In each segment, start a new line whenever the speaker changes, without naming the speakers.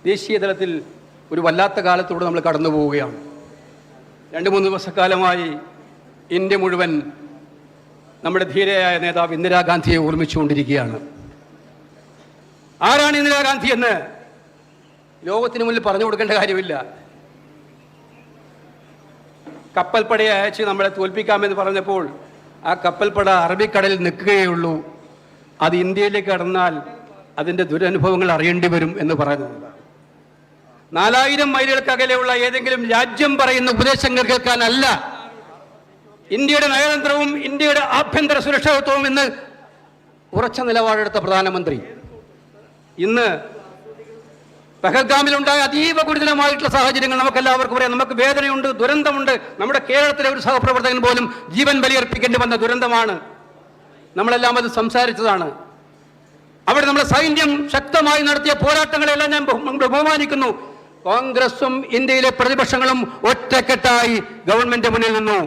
ദേശീയ തലത്തിൽ ഒരു വല്ലാത്ത കാലത്തൂടെ നമ്മൾ കടന്നു പോവുകയാണ്. 2-3 ദിവസക്കാലമായി ഇന്ത്യ മുഴുവൻ നമ്മുടെ ധീരയായ നേതാവ് ഇന്ദിരാഗാന്ധിയെ ഓർമ്മിച്ചുകൊണ്ടിരിക്കുകയാണ്. ആരാണ് ഇന്ദിരാഗാന്ധി എന്ന് ലോകത്തിന് മുന്നിൽ പറഞ്ഞു കൊടുക്കേണ്ട കാര്യമില്ല. കപ്പൽപ്പടയെ അയച്ച് നമ്മളെ തോൽപ്പിക്കാമെന്ന് പറഞ്ഞപ്പോൾ ആ കപ്പൽപ്പട അറബിക്കടലിൽ നിൽക്കുകയുള്ളൂ. അത് ഇന്ത്യയിലേക്ക് കടന്നാൽ അതിൻ്റെ ദുരനുഭവങ്ങൾ അറിയേണ്ടി വരും എന്ന് പറയുന്നത്. 4000 മൈലുകൾക്കകലെയുള്ള ഏതെങ്കിലും രാജ്യം പറയുന്ന ഉപദേശങ്ങൾ കേൾക്കാനല്ല ഇന്ത്യയുടെ നയതന്ത്രവും ഇന്ത്യയുടെ ആഭ്യന്തര സുരക്ഷിതത്വവും എന്ന് ഉറച്ച നിലപാടെടുത്ത പ്രധാനമന്ത്രി ഇന്ന് പഹൽഗാമിലുണ്ടായ അതീവ ഗുരുതരമായിട്ടുള്ള സാഹചര്യങ്ങൾ നമുക്കെല്ലാവർക്കും പറയാം. നമുക്ക് വേദനയുണ്ട്, ദുരന്തമുണ്ട്. നമ്മുടെ കേരളത്തിലെ ഒരു സഹപ്രവർത്തകൻ പോലും ജീവൻ ബലിയർപ്പിക്കേണ്ടി വന്ന ദുരന്തമാണ്. നമ്മളെല്ലാം അത് സംസാരിച്ചതാണ്. അവിടെ നമ്മുടെ സൈന്യം ശക്തമായി നടത്തിയ പോരാട്ടങ്ങളെല്ലാം ഞാൻ ബഹുമാനിക്കുന്നു. കോൺഗ്രസും ഇന്ത്യയിലെ പ്രതിപക്ഷങ്ങളും ഒറ്റക്കെട്ടായി ഗവൺമെന്റ് മുന്നിൽ നിന്നു.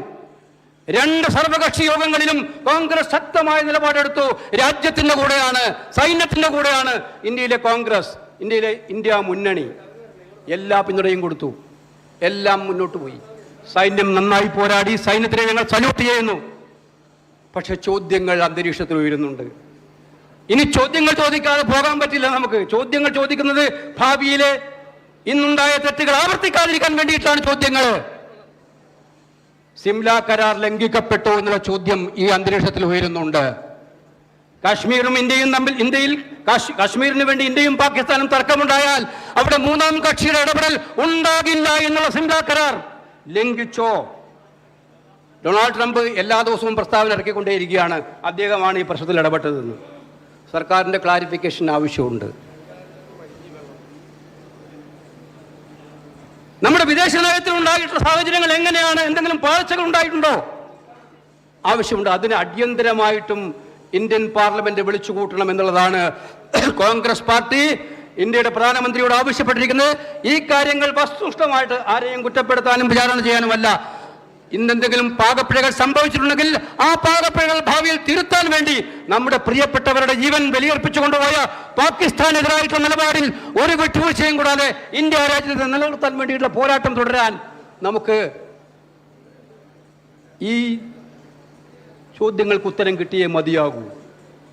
2 സർവകക്ഷി യോഗങ്ങളിലും കോൺഗ്രസ് ശക്തമായ നിലപാടെടുത്തു. രാജ്യത്തിന്റെ കൂടെയാണ്, സൈന്യത്തിന്റെ കൂടെയാണ് ഇന്ത്യയിലെ കോൺഗ്രസ്, ഇന്ത്യയിലെ ഇന്ത്യ മുന്നണി. എല്ലാ പിന്തുണയും കൊടുത്തു, എല്ലാം മുന്നോട്ട് പോയി. സൈന്യം നന്നായി പോരാടി. സൈന്യത്തിനെ ഞങ്ങൾ സല്യൂട്ട് ചെയ്യുന്നു. പക്ഷെ ചോദ്യങ്ങൾ അന്തരീക്ഷത്തിൽ ഉയരുന്നുണ്ട്. ഇനി ചോദ്യങ്ങൾ ചോദിക്കാതെ പോകാൻ പറ്റില്ല നമുക്ക്. ചോദ്യങ്ങൾ ചോദിക്കുന്നത് ഭാവിയിലെ ഇന്നുണ്ടായ തെറ്റുകൾ ആവർത്തിക്കാതിരിക്കാൻ വേണ്ടിയിട്ടാണ് ചോദ്യങ്ങൾ. സിംല കരാർ ലംഘിക്കപ്പെട്ടോ എന്നുള്ള ചോദ്യം ഈ അന്തരീക്ഷത്തിൽ ഉയരുന്നുണ്ട്. കാശ്മീരും ഇന്ത്യയും തമ്മിൽ കാശ്മീരിന് വേണ്ടി ഇന്ത്യയും പാകിസ്ഥാനും തർക്കമുണ്ടായാൽ അവിടെ 3-ാം കക്ഷിയുടെ ഇടപെടൽ ഉണ്ടാകില്ല എന്നുള്ള സിംല കരാർ ലംഘിച്ചോ? ഡൊണാൾഡ് ട്രംപ് എല്ലാ ദിവസവും പ്രസ്താവന ഇറക്കിക്കൊണ്ടേയിരിക്കുകയാണ്. അദ്ദേഹമാണ് ഈ പ്രശ്നത്തിൽ ഇടപെട്ടതെന്ന്. സർക്കാരിൻ്റെ ക്ലാരിഫിക്കേഷൻ ആവശ്യമുണ്ട്. നമ്മുടെ വിദേശ നയത്തിൽ ഉണ്ടായിട്ടുള്ള സാഹചര്യങ്ങൾ എങ്ങനെയാണ്? എന്തെങ്കിലും പാഴ്ചകൾ ഉണ്ടായിട്ടുണ്ടോ? ആവശ്യമുണ്ട്. അതിന് അടിയന്തരമായിട്ടും ഇന്ത്യൻ പാർലമെന്റ് വിളിച്ചു കൂട്ടണം എന്നുള്ളതാണ് കോൺഗ്രസ് പാർട്ടി ഇന്ത്യയുടെ പ്രധാനമന്ത്രിയോട് ആവശ്യപ്പെട്ടിരിക്കുന്നത്. ഈ കാര്യങ്ങൾ വസ്തുനിഷ്ഠമായിട്ട് ആരെയും കുറ്റപ്പെടുത്താനും വിചാരണ ചെയ്യാനുമല്ല. ഇന്നെന്തെങ്കിലും പാകപ്പിഴകൾ സംഭവിച്ചിട്ടുണ്ടെങ്കിൽ ആ പാകപ്പിഴകൾ ഭാവിയിൽ തിരുത്താൻ വേണ്ടി നമ്മുടെ പ്രിയപ്പെട്ടവരുടെ ജീവൻ ബലിയർപ്പിച്ചു കൊണ്ടുപോയ പാകിസ്ഥാനെതിരായിട്ടുള്ള നിലപാടിൽ ഒരു വിട്ടുവീഴ്ചയും കൂടാതെ ഇന്ത്യ രാജ്യത്തെ നിലനിർത്താൻ വേണ്ടിയിട്ടുള്ള പോരാട്ടം തുടരാൻ നമുക്ക് ഈ ചോദ്യങ്ങൾക്ക് ഉത്തരം കിട്ടിയേ മതിയാകൂ.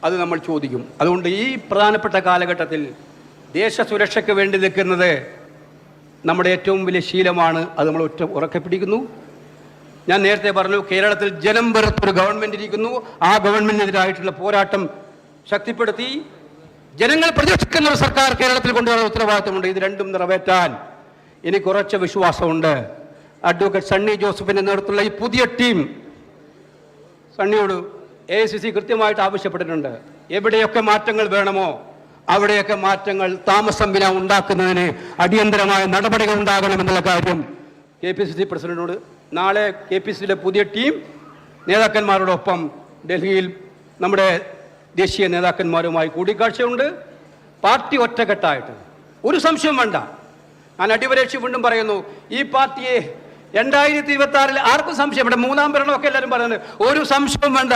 അത് നമ്മൾ ചോദിക്കും. അതുകൊണ്ട് ഈ പ്രധാനപ്പെട്ട കാലഘട്ടത്തിൽ ദേശസുരക്ഷയ്ക്ക് വേണ്ടി നിൽക്കുന്നത് നമ്മുടെ ഏറ്റവും വലിയ ശീലമാണ്. അത് നമ്മൾ ഉറക്കെ പിടിക്കുന്നു. ഞാൻ നേരത്തെ പറഞ്ഞു, കേരളത്തിൽ ജനം വെറുത്തൊരു ഗവൺമെന്റ് ഇരിക്കുന്നു. ആ ഗവൺമെന്റിനെതിരായിട്ടുള്ള പോരാട്ടം ശക്തിപ്പെടുത്തി ജനങ്ങൾ പ്രതീക്ഷിക്കുന്ന ഒരു സർക്കാർ കേരളത്തിൽ കൊണ്ടുവരുന്ന ഉത്തരവാദിത്തമുണ്ട്. ഇത് രണ്ടും നിറവേറ്റാൻ എനിക്ക് ഉറച്ച വിശ്വാസമുണ്ട്. അഡ്വക്കേറ്റ് സണ്ണി ജോസഫിന്റെ നേതൃത്വത്തിലുള്ള ഈ പുതിയ ടീം സണ്ണിയോട് AICC കൃത്യമായിട്ട് ആവശ്യപ്പെട്ടിട്ടുണ്ട്. എവിടെയൊക്കെ മാറ്റങ്ങൾ വേണമോ അവിടെയൊക്കെ മാറ്റങ്ങൾ താമസം വിന ഉണ്ടാക്കുന്നതിന് അടിയന്തരമായ നടപടികൾ ഉണ്ടാകണമെന്നുള്ള കാര്യം KPCC പ്രസിഡന്റിനോട് നാളെ KPCCയുടെ പുതിയ ടീം നേതാക്കന്മാരോടൊപ്പം ഡൽഹിയിൽ നമ്മുടെ ദേശീയ നേതാക്കന്മാരുമായി കൂടിക്കാഴ്ചയുണ്ട്. പാർട്ടി ഒറ്റക്കെട്ടായിട്ട് ഒരു സംശയം വേണ്ട. ഞാൻ അടിവരേക്ഷി വീണ്ടും പറയുന്നു, ഈ പാർട്ടിയെ 2026 ആർക്കും സംശയം വേണ്ട. 3-ാം ഭരണമൊക്കെ എല്ലാവരും പറയുന്നത് ഒരു സംശയവും വേണ്ട.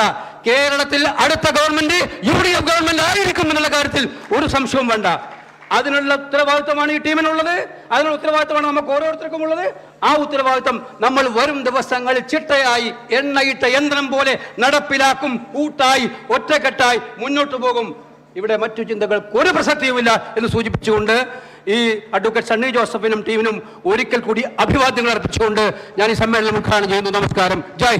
കേരളത്തിൽ അടുത്ത ഗവൺമെന്റ് UDF ഗവൺമെന്റ് ആയിരിക്കും എന്നുള്ള കാര്യത്തിൽ ഒരു സംശയവും വേണ്ട. അതിനുള്ള ഉത്തരവാദിത്വമാണ് ഈ ടീമിനുള്ളത്. അതിനുള്ള ഉത്തരവാദിത്വമാണ് നമുക്ക് ഓരോരുത്തർക്കും ഉള്ളത്. ആ ഉത്തരവാദിത്വം നമ്മൾ വരും ദിവസങ്ങളിൽ ചിട്ടയായി എണ്ണയിട്ട യന്ത്രം പോലെ നടപ്പിലാക്കും. കൂട്ടായി ഒറ്റക്കെട്ടായി മുന്നോട്ട് പോകും. ഇവിടെ മറ്റു ചിന്തകൾക്ക് ഒരു പ്രസക്തിയുമില്ല എന്ന് സൂചിപ്പിച്ചുകൊണ്ട് ഈ അഡ്വക്കേറ്റ് സണ്ണി ജോസഫിനും ടീമിനും ഒരിക്കൽ കൂടി അഭിവാദ്യങ്ങൾ അർപ്പിച്ചുകൊണ്ട് ഞാൻ ഈ സമ്മേളനം ഉദ്ഘാടനം ചെയ്യുന്നു. നമസ്കാരം. ജയ് ഹിന്ദ്.